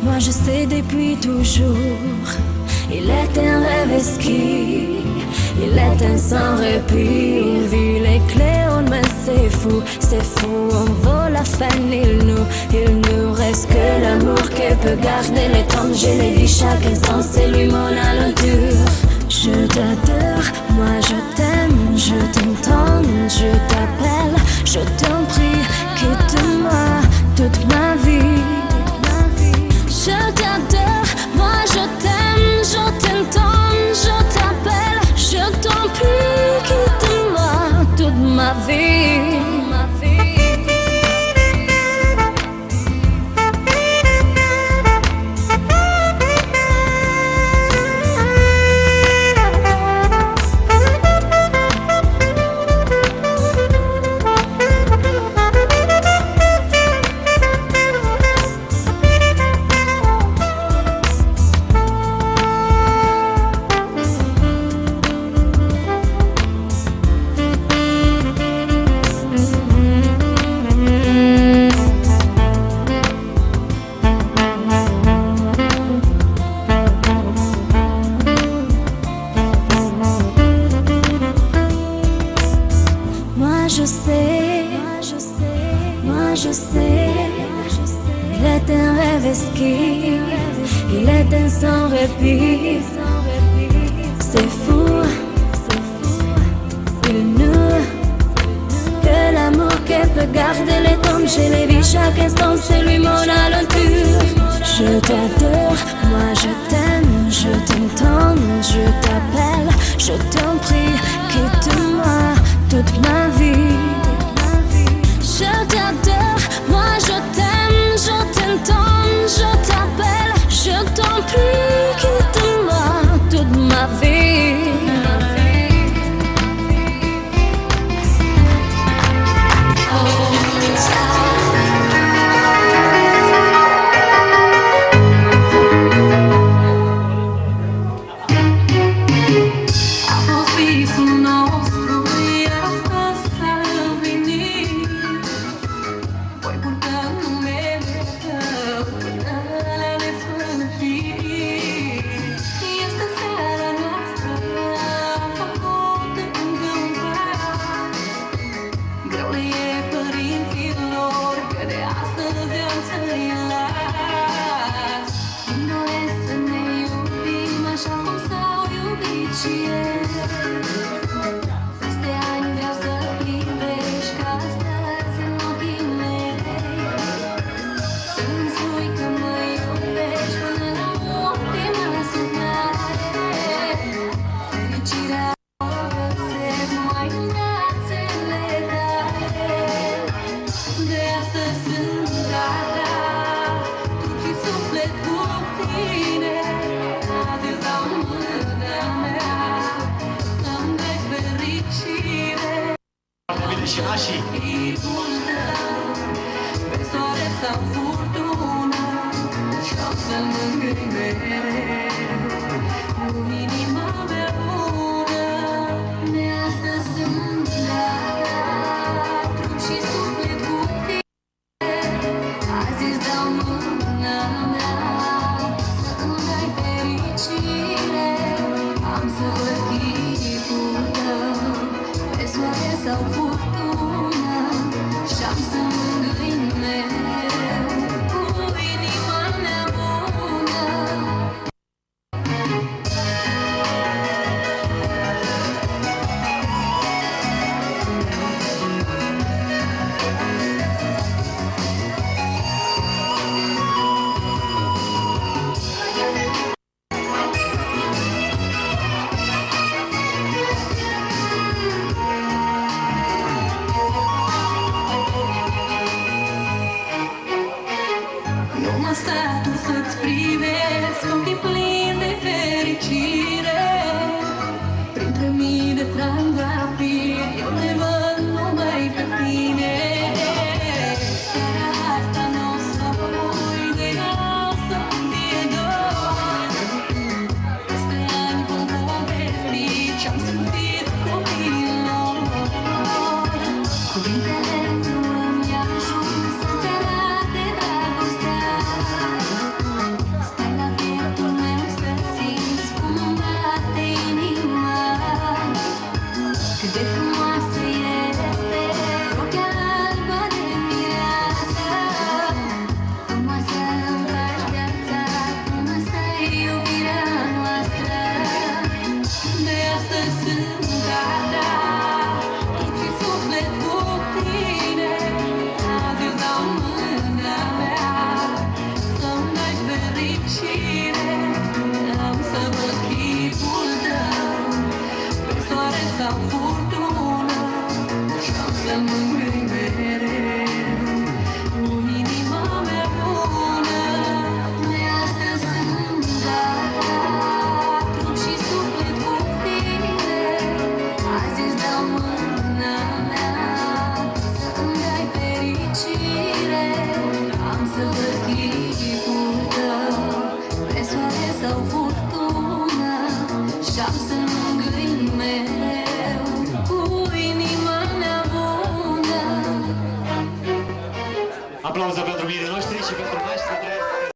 Moi je sais depuis toujours. Il est un rêve esquis, il est un sans répit. Il vit les clés, mais c'est fou, on vaut la peine. Il nous reste que l'amour qui peut garder les temps. Je les vis chaque instant, c'est lui mon aventure. Je t'adore, moi je t'aime, je t'entends, je t'appelle. Je t'en prie, quitte-moi toute ma vie. Je t'adore, moi je t'aime, je t'entends, je t'appelle. Je t'en prie, quitte-moi toute ma vie. Je sais, il est un rêve esquis, il est un sans répit. C'est fou, il nous que l'amour qui peut garder les temps. Je les vis chaque instant, c'est lui mon aventure. Je t'adore, moi je t'aime, je t'entends, je t'appelle. Je t'en prie, quitte-moi toute ma vie. Je t'adore, moi je t'aime, je t'entends, je t'appelle. Je t'en prie, quitte-moi toute ma vie. Cuvintele nu îmi ajung să-ți arate dragoste. Aplauze pentru mirii noștri și pentru nași.